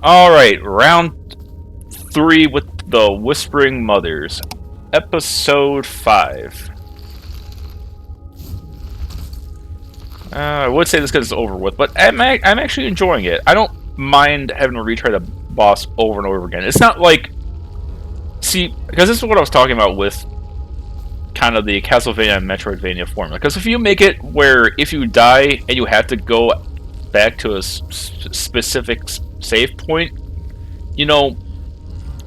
Alright, round 3 with the Whispering Mothers. Episode 5. I would say this because it's over with, but I'm actually enjoying it. I don't mind having to retry the boss over and over again. It's not like... See, because this is what I was talking about with kind of the Castlevania and Metroidvania formula. Because if you make it where if you die and you have to go back to a specific save point, you know,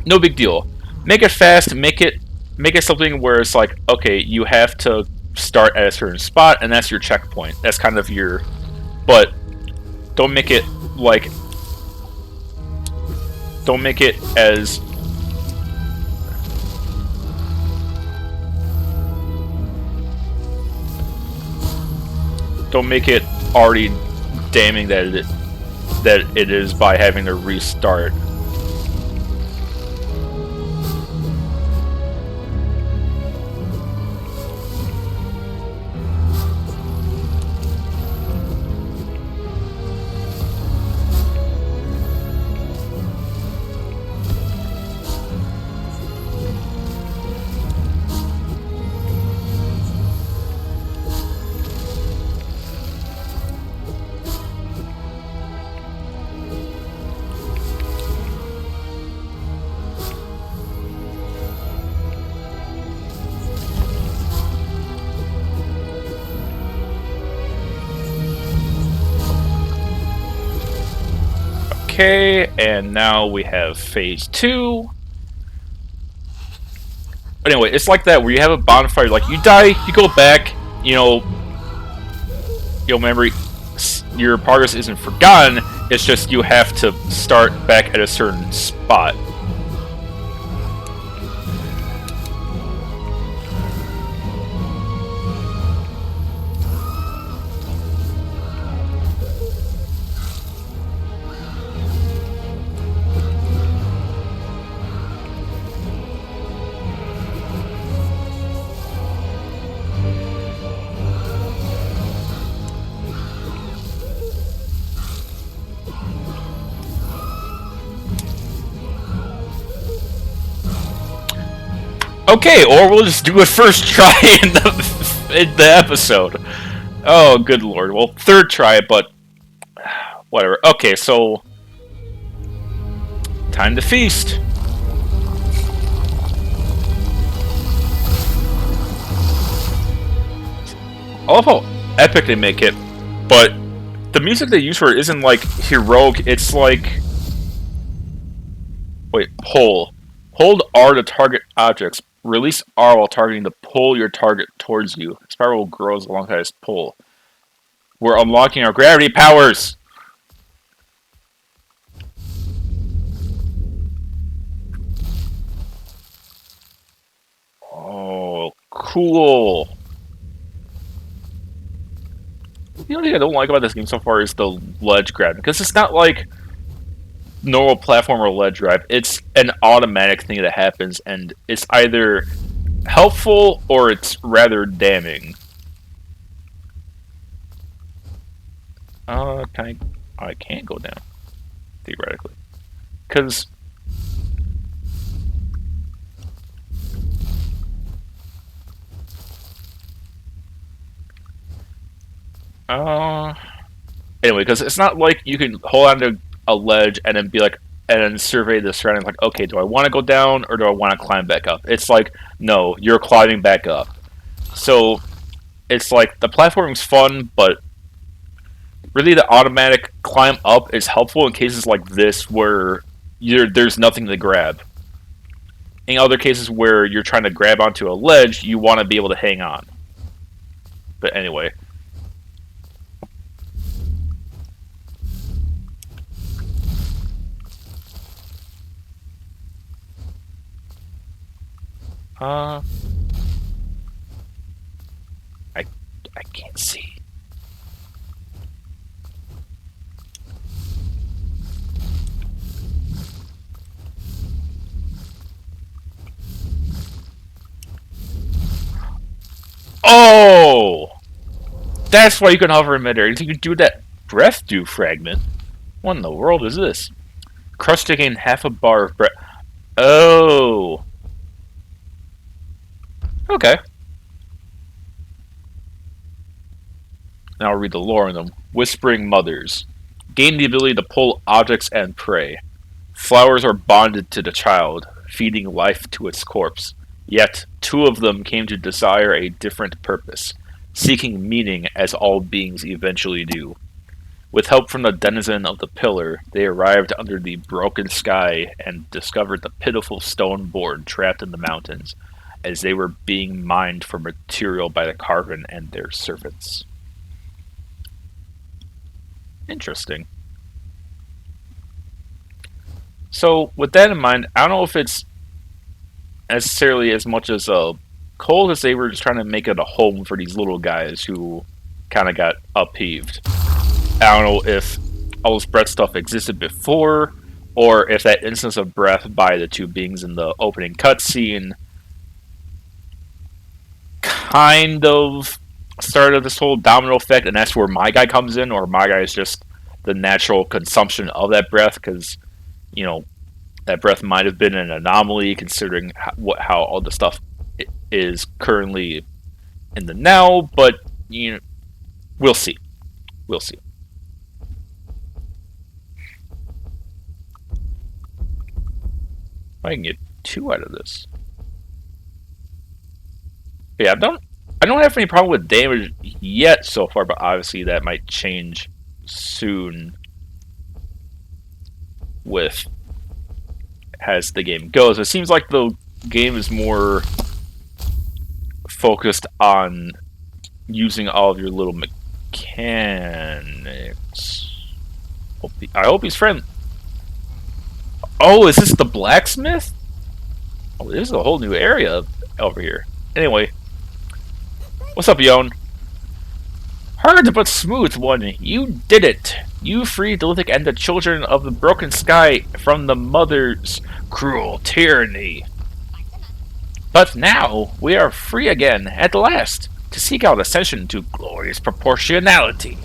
no big deal. Make it fast, make it something where it's like, okay, you have to start at a certain spot, and that's your checkpoint. That's kind of your... But don't make it like... Don't make it as... Don't make it already damning that it is by having to restart. Okay, and now we have phase 2. But anyway, it's like that where you have a bonfire, like you die, you go back, you'll remember your progress isn't forgotten, it's just you have to start back at a certain spot. Okay, or we'll just do it first try in the episode. Oh, good lord. Well, third try, but whatever. Okay, so time to feast. I love how epic they make it, but the music they use for it isn't like heroic. It's like, wait, pull. Hold R to target objects. Release R while targeting to pull your target towards you. Spiral grows alongside its pull. We're unlocking our gravity powers! Oh, cool. The only thing I don't like about this game so far is the ledge grab, because it's not like normal platformer ledge grab. It's an automatic thing that happens, and it's either helpful or it's rather damning. I can't go down, theoretically, because anyway, because it's not like you can hold on to a ledge and then be like, and then survey the surroundings, like, okay, do I want to go down or do I want to climb back up? It's like, no, you're climbing back up. So it's like the platforming's fun, but really the automatic climb up is helpful in cases like this where there's nothing to grab. In other cases where you're trying to grab onto a ledge, you want to be able to hang on. But anyway. I can't see. Oh! That's why you can hover in midair. You can do that breath dew fragment. What in the world is this? Crushed to gain half a bar of bread. Oh. Okay. Now I'll read the lore on them. Whispering Mothers. Gain the ability to pull objects and prey. Flowers are bonded to the child, feeding life to its corpse. Yet, two of them came to desire a different purpose, seeking meaning as all beings eventually do. With help from the denizen of the pillar, they arrived under the broken sky and discovered the pitiful stone board trapped in the mountains, as they were being mined for material by the Carven and their servants. Interesting. So, with that in mind, I don't know if it's necessarily as much as a cult as they were just trying to make it a home for these little guys who kind of got upheaved. I don't know if all this breath stuff existed before, or if that instance of breath by the two beings in the opening cutscene kind of started this whole domino effect, and that's where my guy comes in, or my guy is just the natural consumption of that breath, because, you know, that breath might have been an anomaly considering how all the stuff is currently in the now, but, you know, we'll see. We'll see. I can get 2 out of this. Yeah, I don't have any problem with damage yet so far, but obviously that might change soon with as the game goes. It seems like the game is more focused on using all of your little mechanics. I hope he's friendly. Oh, is this the blacksmith? Oh, this is a whole new area over here. Anyway, what's up, Yon? Hard but smooth one, you did it. You freed Lithic and the children of the broken sky from the mother's cruel tyranny. But now we are free again, at last, to seek out ascension to glorious proportionality.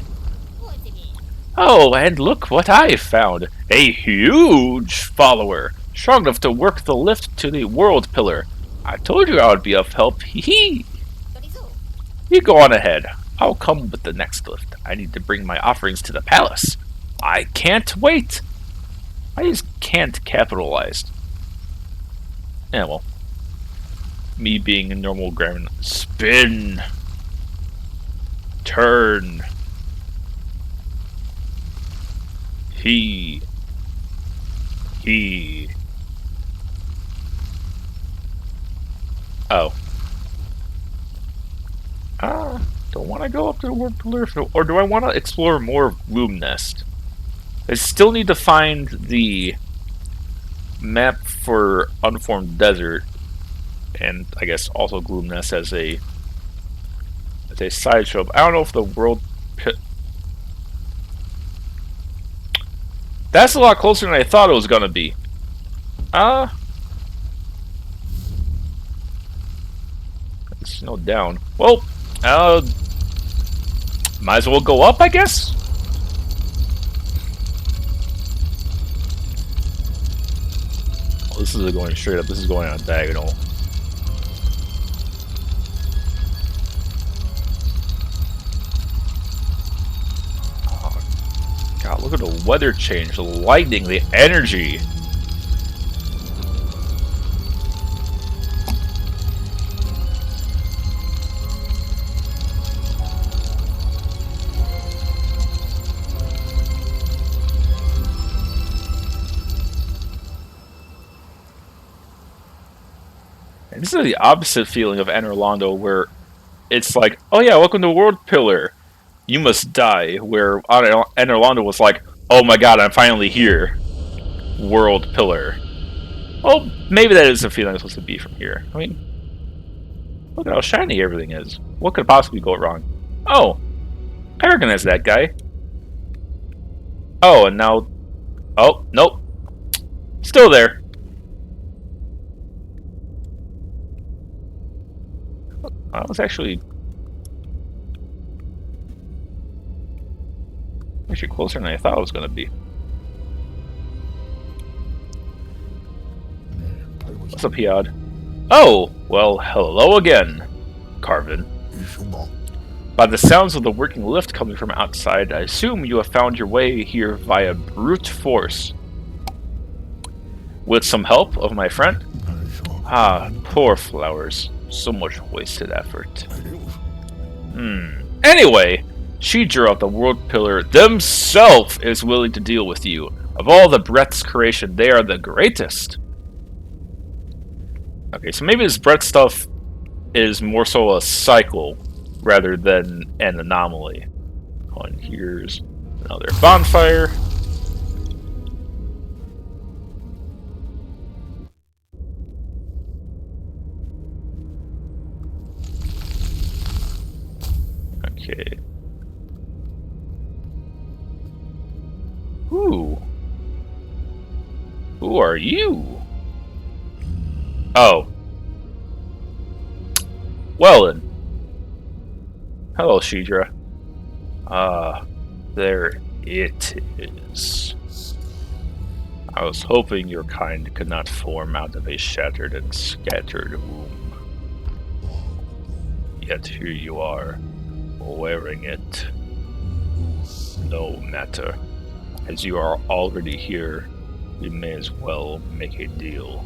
Oh, and look what I found. A huge follower, strong enough to work the lift to the Worldpillar. I told you I would be of help. Hee. You go on ahead. I'll come with the next lift. I need to bring my offerings to the palace. I can't wait. I just can't capitalize. Yeah, well. Me being a normal grammar. Spin. Turn. He. Oh. Don't want to go up to the Worldpillar, or do I want to explore more of Gloom Nest? I still need to find the map for Unformed Desert, and I guess also Gloom Nest as a sideshow. I don't know if the That's a lot closer than I thought it was gonna be. It's no down. Well, might as well go up, I guess? Oh, this is going straight up. This is going on diagonal. Oh, God, look at the weather change, the lightning, the energy. This is the opposite feeling of Anor Londo, where it's like, oh yeah, welcome to Worldpillar. You must die. Where Anor Londo was like, oh my god, I'm finally here. Worldpillar. Well, maybe that is the feeling I'm supposed to be from here. I mean, look at how shiny everything is. What could possibly go wrong? Oh, I recognize that guy. Oh, and now... Oh, nope. Still there. I was actually closer than I thought it was going to be. What's up, Piad? Oh, well, hello again, Carvin. By the sounds of the working lift coming from outside, I assume you have found your way here via brute force. With some help of my friend? Ah, poor flowers. So much wasted effort. Anyway, Shidra of the Worldpillar themselves is willing to deal with you. Of all the Brett's creation, they are the greatest. Okay, so maybe this Brett stuff is more so a cycle rather than an anomaly. Oh, and here's another bonfire. Okay. Who are you? Oh. Well then. Hello, Shidra. Ah, there it is. I was hoping your kind could not form out of a shattered and scattered womb. Yet here you are, wearing it. No matter. As you are already here, we may as well make a deal.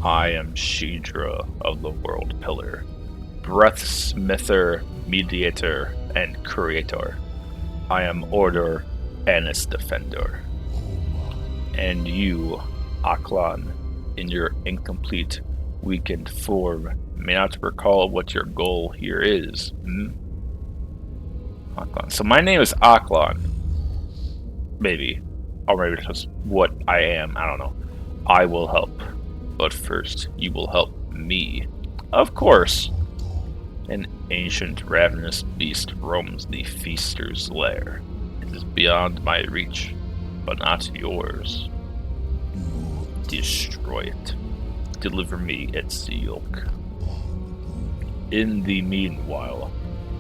I am Shidra of the Worldpillar, Breathsmither, Mediator, and Creator. I am Order and its Defender. And you, Aklan, in your incomplete, weakened form, may not recall what your goal here is. Aklan. So my name is Aklan. Maybe. Or maybe it's just what I am. I don't know. I will help. But first, you will help me. Of course. An ancient ravenous beast roams the feaster's lair. It is beyond my reach, but not yours. Destroy it. Deliver me its yolk. In the meanwhile,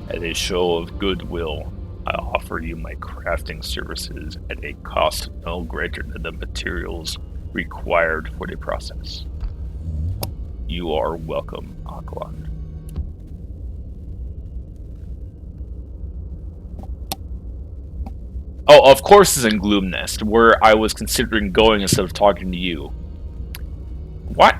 as a show of goodwill, I offer you my crafting services at a cost no greater than the materials required for the process. You are welcome, Aklan. Oh, of course it's in Gloom Nest, where I was considering going instead of talking to you. What?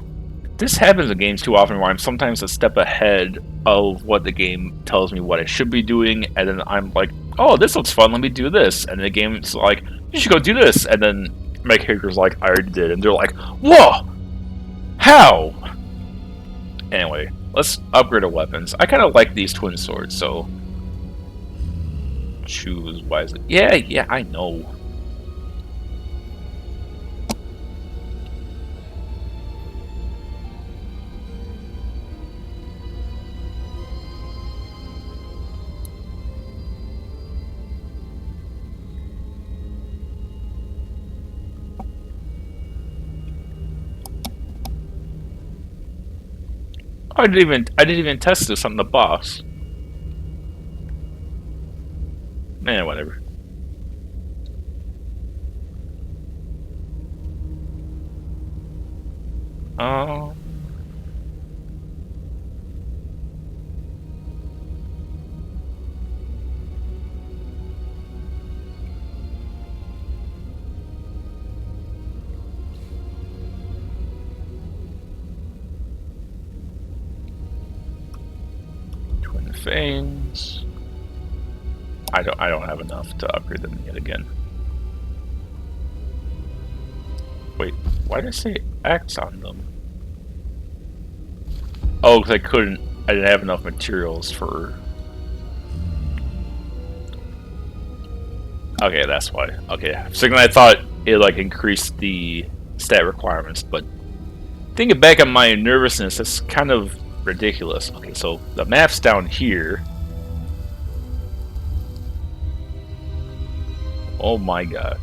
This happens in games too often where I'm sometimes a step ahead of what the game tells me what I should be doing, and then I'm like, oh, this looks fun, let me do this. And the game's like, you should go do this. And then my character's like, I already did. And they're like, whoa! How? Anyway, let's upgrade our weapons. I kind of like these twin swords, so choose wisely. Yeah, I know. I didn't even test this on the boss. Man, whatever. Twin fangs. I don't have enough to upgrade them yet again. Wait, why did I say X on them? Oh, because I didn't have enough materials for... Okay, that's why. Okay, for a second I thought it like increased the stat requirements, but thinking back on my nervousness, that's kind of ridiculous. Okay, so the map's down here. Oh my god.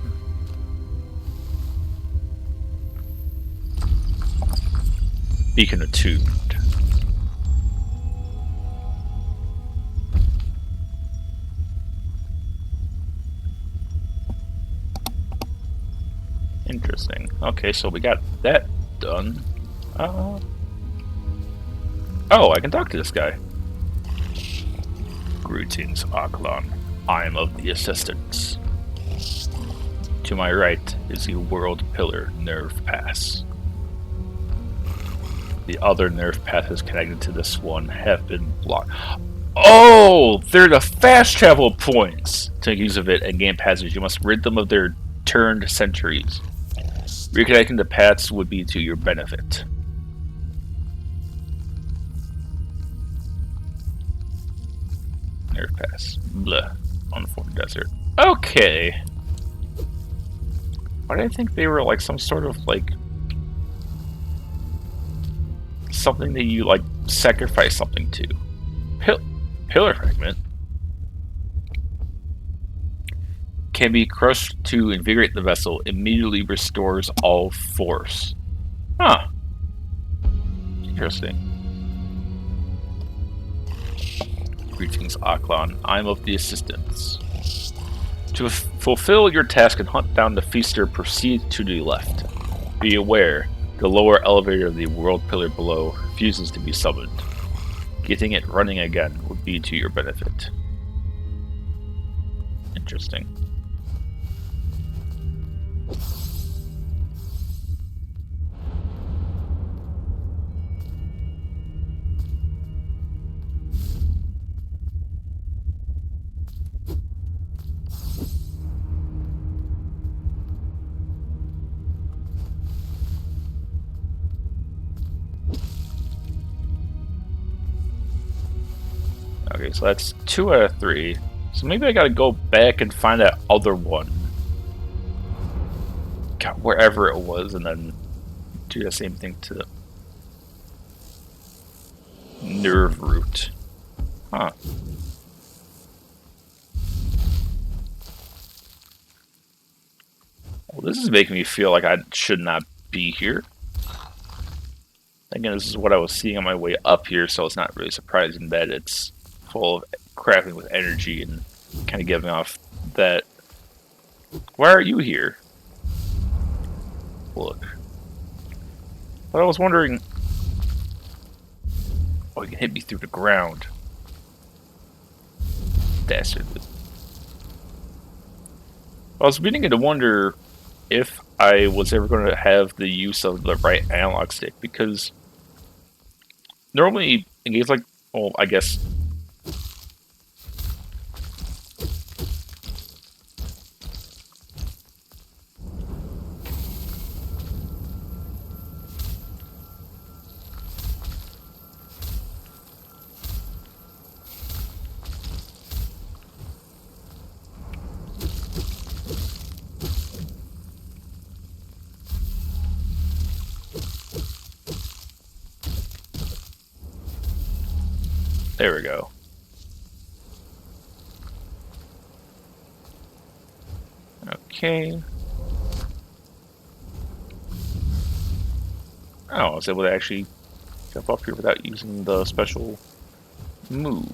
Beacon attuned. Interesting. Okay, so we got that done. Oh, I can talk to this guy. Greetings, Aklon. I am of the Assistants. To my right is the Worldpillar nerve pass. The other nerve passes connected to this one have been blocked. Oh! They're the fast travel points! To make use of it and gain passage, you must rid them of their turned sentries. Reconnecting the paths would be to your benefit. Nerve pass. Blah. Unformed desert. Okay. Why did I think they were like some sort of like something that you like sacrifice something to? Pillar fragment can be crushed to invigorate the vessel. Immediately restores all force. Huh. Interesting. Greetings, Aklon. I'm of the Assistants. To fulfill your task and hunt down the feaster, proceed to the left. Be aware, the lower elevator of the Worldpillar below refuses to be summoned. Getting it running again would be to your benefit. Interesting. Okay, so that's 2 out of 3. So maybe I gotta go back and find that other one. God, wherever it was, and then do the same thing to the nerve root. Huh. Well, this is making me feel like I should not be here. Again, this is what I was seeing on my way up here, so it's not really surprising that it's full of crafting with energy and kind of giving off that. Why are you here? Look. But I was wondering. Oh, you can hit me through the ground. Dastardly. I was beginning to wonder if I was ever going to have the use of the right analog stick, because normally in games like, well, I guess. There we go. Okay. Oh, I was able to actually jump up here without using the special move.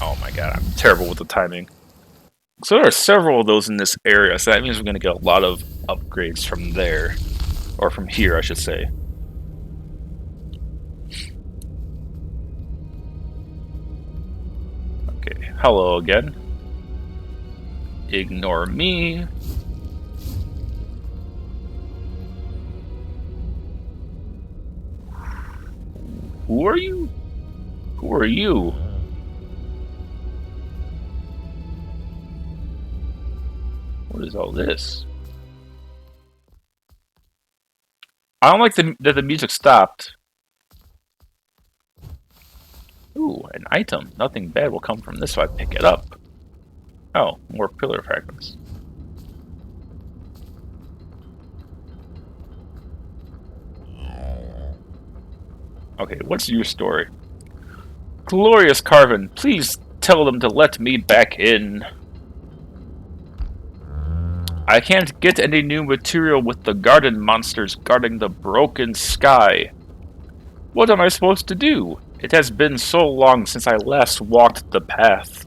Oh my god, I'm terrible with the timing. So there are several of those in this area, so that means we're going to get a lot of upgrades from there. Or from here, I should say. Okay, hello again. Ignore me. Who are you? Who are you? What is all this? I don't like that the music stopped. Ooh, an item. Nothing bad will come from this if I pick it up. Oh, more pillar fragments. Okay, what's your story? Glorious Carven, please tell them to let me back in. I can't get any new material with the garden monsters guarding the broken sky. What am I supposed to do? It has been so long since I last walked the path.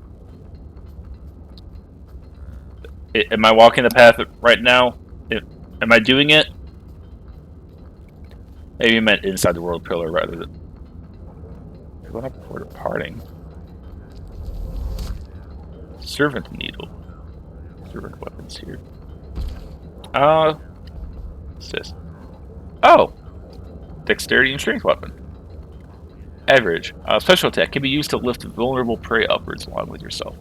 Am I walking the path right now? Am I doing it? Maybe you meant inside the Worldpillar rather than... What up for departing? Servant needle. Servant weapons here. What's this? Oh! Dexterity and strength weapon. Average. Special attack can be used to lift vulnerable prey upwards along with yourself.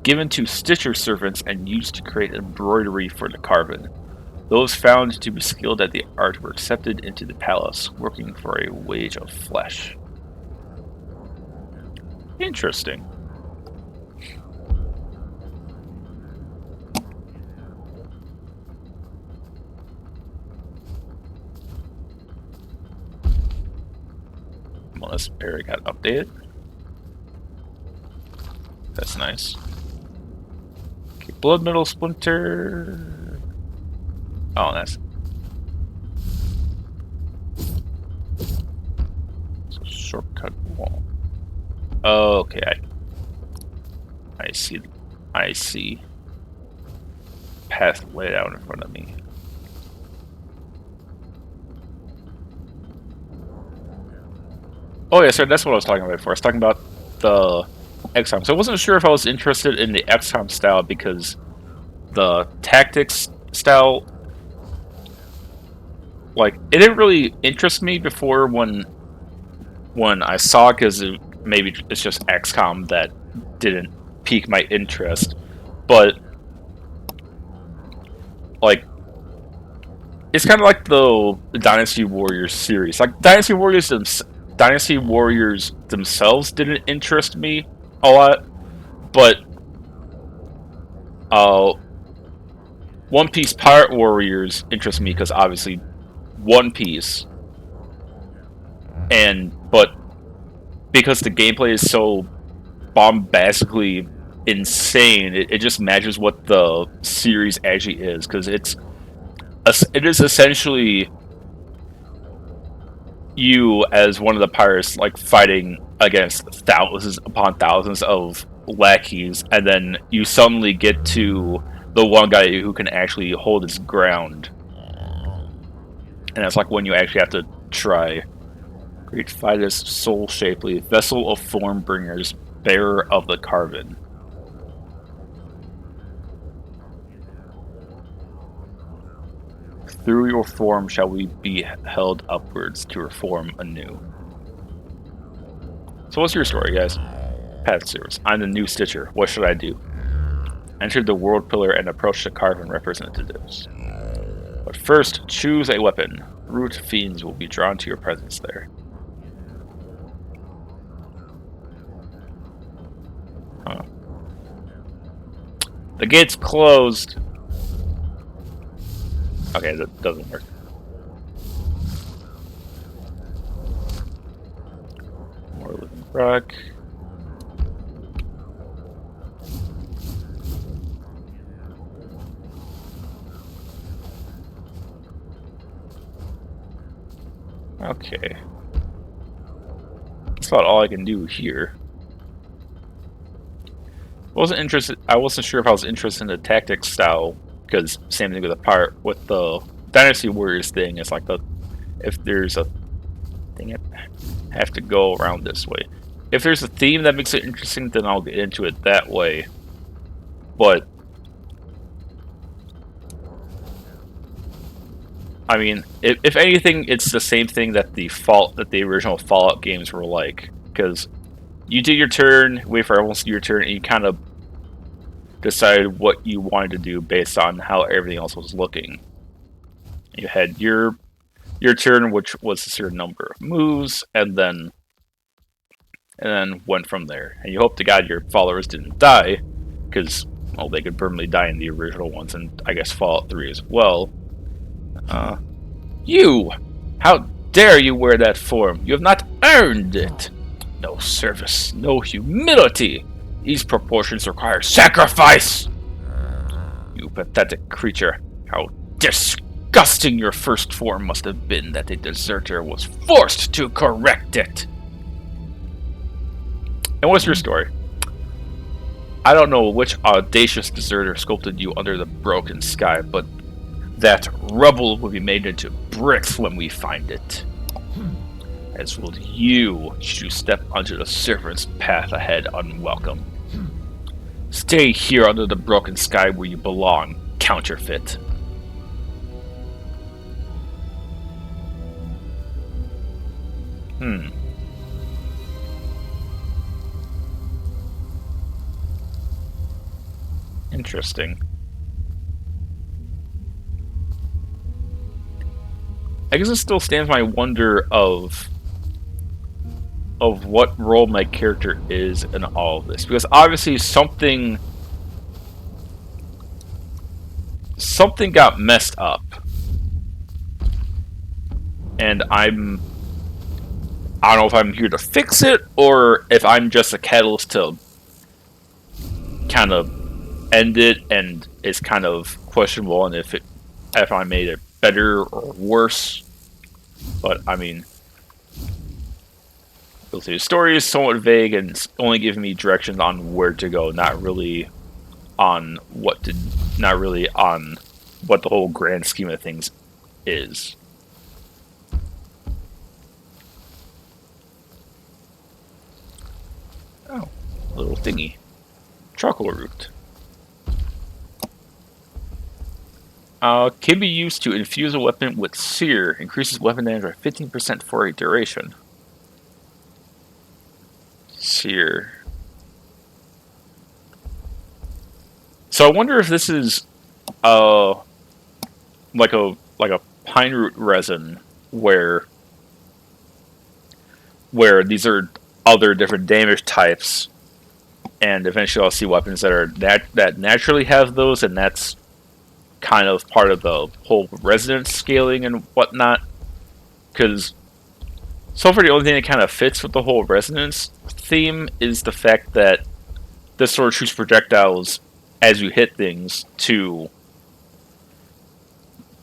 Given to Stitcher servants and used to create embroidery for the carven. Those found to be skilled at the art were accepted into the palace, working for a wage of flesh. Interesting. Well, this area got updated. That's nice. Okay, blood metal splinter. Oh, that's so shortcut wall. Okay, I see. I see. Path laid out in front of me. Oh yeah, sir. That's what I was talking about before. I was talking about the XCOM. So I wasn't sure if I was interested in the XCOM style because the tactics style, like, it didn't really interest me before when I saw, because maybe it's just XCOM that didn't pique my interest. But like, it's kind of like the Dynasty Warriors series. Like Dynasty Warriors themselves didn't interest me a lot, but One Piece Pirate Warriors interest me because obviously One Piece, but because the gameplay is so bombastically insane, it just matches what the series actually is, because it is essentially you as one of the pirates, like, fighting against thousands upon thousands of lackeys, and then you suddenly get to the one guy who can actually hold his ground, and that's like when you actually have to try. Great Fidus, Soul Shapely, Vessel of Formbringers, Bearer of the Carven. Through your form shall we be held upwards to reform anew. So what's your story, guys? Path Service. I'm the new Stitcher. What should I do? Enter the Worldpillar and approach the Carven representatives. But first, choose a weapon. Root fiends will be drawn to your presence there. Huh. The gate's closed. Okay, that doesn't work. More living rock. Okay. That's about all I can do here. I wasn't sure if I was interested in the tactics style, because same thing with the Dynasty Warriors thing. It's like if there's a thing, I have to go around this way. If there's a theme that makes it interesting, then I'll get into it that way. But I mean, if anything, it's the same thing that the original Fallout games were like, because you do your turn, wait for everyone to do your turn, and you kind of decided what you wanted to do based on how everything else was looking. You had your turn, which was a certain number of moves, and then went from there. And you hope to God your followers didn't die, because, well, they could permanently die in the original ones, and I guess Fallout 3 as well. You! How dare you wear that form? You have not earned it! No service, no humility! These proportions require sacrifice! You pathetic creature. How disgusting your first form must have been that a deserter was forced to correct it. And what's your story? I don't know which audacious deserter sculpted you under the broken sky, but that rubble will be made into bricks when we find it. As will you, should you step onto the serpent's path ahead unwelcome. Stay here under the broken sky where you belong, counterfeit. Interesting. I guess it still stands my wonder of what role my character is in all of this, because obviously something got messed up, and I don't know if I'm here to fix it or if I'm just a catalyst to kind of end it, and it's kind of questionable on if I made it better or worse. But I mean, the story is somewhat vague and it's only giving me directions on where to go, not really on what the whole grand scheme of things is. Oh, little thingy. Charcoal root. Can be used to infuse a weapon with sear. Increases weapon damage by 15% for a duration. Sear. So I wonder if this is like a pine root resin where these are other different damage types, and eventually I'll see weapons that naturally have those, and that's kind of part of the whole resonance scaling and whatnot. Because so far the only thing that kind of fits with the whole resonance theme is the fact that this sword shoots projectiles as you hit things to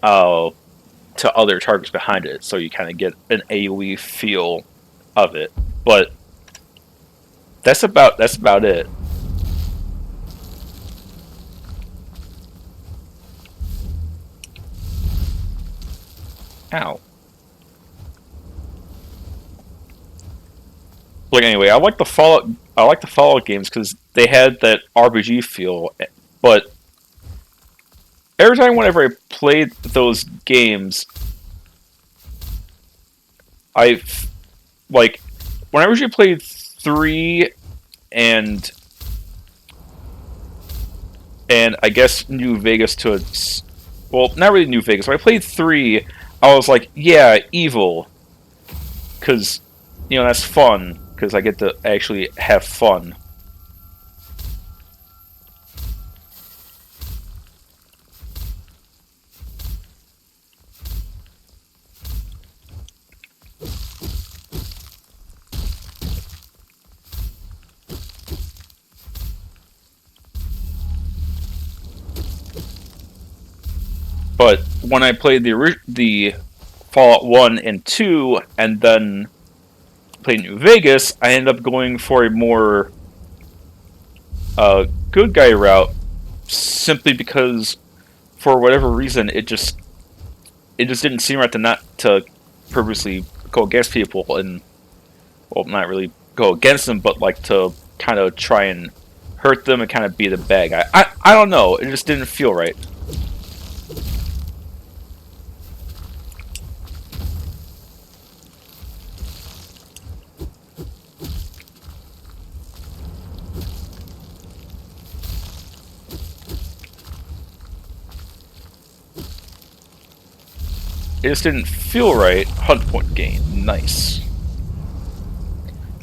other targets behind it, so you kind of get an AoE feel of it. But that's about it. Ow. Like, anyway, I like the Fallout games because they had that RPG feel, but every time whenever I played those games, whenever you played 3 and I guess New Vegas well, not really New Vegas. When I played 3, I was like, yeah, evil, because that's fun, because I get to actually have fun. But when I played the Fallout 1 and 2, and then played New Vegas, I ended up going for a more good guy route, simply because for whatever reason it just didn't seem right to purposely go against people, and well, not really go against them, but like to kind of try and hurt them and kind of be the bad guy. I don't know, it just didn't feel right. It just didn't feel right. Hunt point gain. Nice.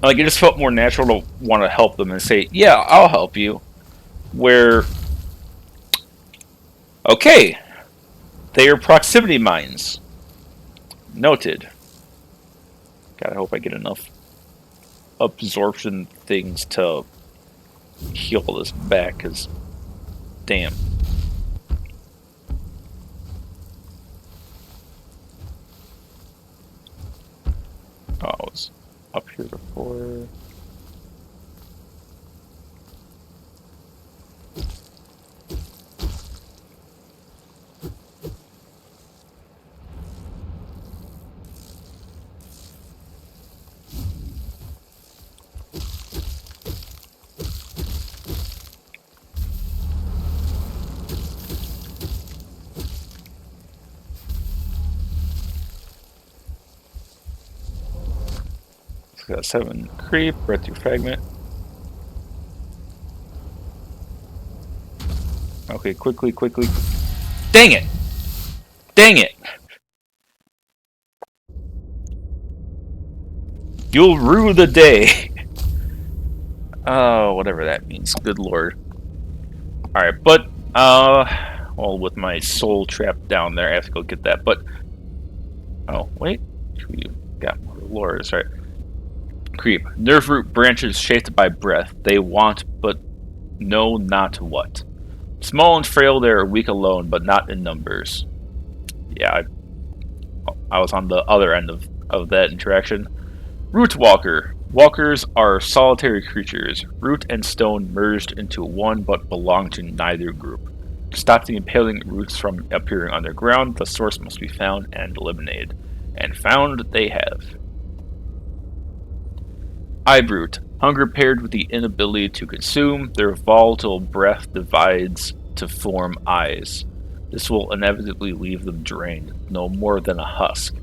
Like, it just felt more natural to want to help them and say, yeah, I'll help you. Where, okay, they are proximity mines. Noted. God, I hope I get enough absorption things to heal this back, because, damn. up here before. We got 7 creep, breath through fragment. Okay, quickly. Dang it! Dang it! You'll rue the day! Oh, whatever that means. Good lord. Alright, but, well, with my soul trapped down there, I have to go get that, but... Oh, wait. We got more lures, right? Creep. Nerve root branches shaped by breath. They want, but know not what. Small and frail, they are weak alone, but not in numbers. Yeah, I was on the other end of that interaction. Root walker. Walkers are solitary creatures. Root and stone merged into one, but belong to neither group. To stop the impaling roots from appearing underground, the source must be found and eliminated. And found they have. Eye brute. Hunger paired with the inability to consume, their volatile breath divides to form eyes. This will inevitably leave them drained, no more than a husk,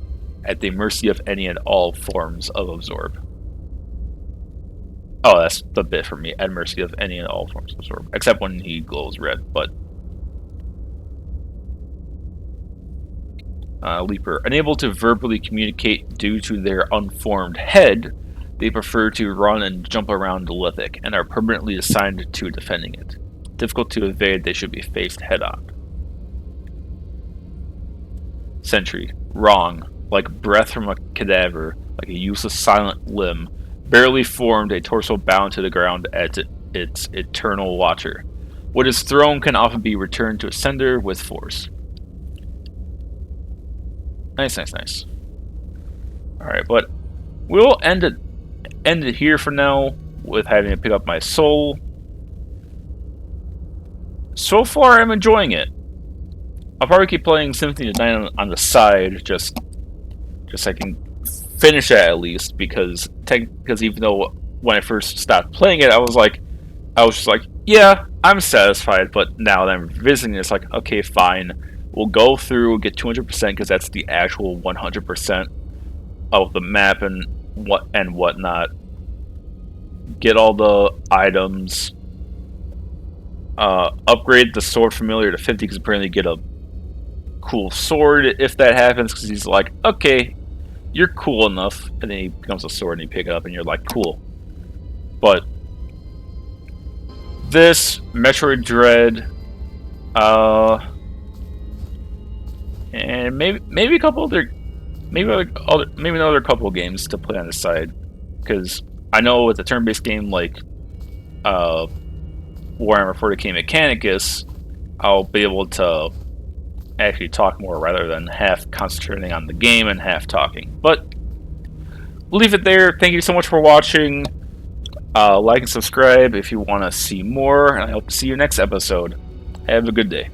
at the mercy of any and all forms of absorb. Oh, that's the bit for me. At mercy of any and all forms of absorb. Except when he glows red, but... Leaper. Unable to verbally communicate due to their unformed head, they prefer to run and jump around the lithic, and are permanently assigned to defending it. Difficult to evade, they should be faced head-on. Sentry. Wrong. Like breath from a cadaver, like a useless silent limb, barely formed, a torso bound to the ground as its eternal watcher. What is thrown can often be returned to a sender with force. Nice. Alright, but we'll end it here for now with having to pick up my soul. So far, I'm enjoying it. I'll probably keep playing Symphony of the Night on the side, just so I can finish it at least, because even though when I first stopped playing it, I was just like, yeah, I'm satisfied, but now that I'm revisiting it, it's like, okay, fine. We'll go through, get 200%, because that's the actual 100% of the map and whatnot. Get all the items. Upgrade the sword familiar to 50, because apparently you get a cool sword if that happens, because he's like, okay, you're cool enough, and then he becomes a sword and you pick it up and you're like, cool. But this Metroid Dread, and maybe a couple other, maybe another couple of games to play on the side, because I know with a turn-based game like Warhammer 40k Mechanicus, I'll be able to actually talk more rather than half concentrating on the game and half talking. But we'll leave it there. Thank you so much for watching. Like and subscribe if you want to see more, and I hope to see you next episode. Have a good day.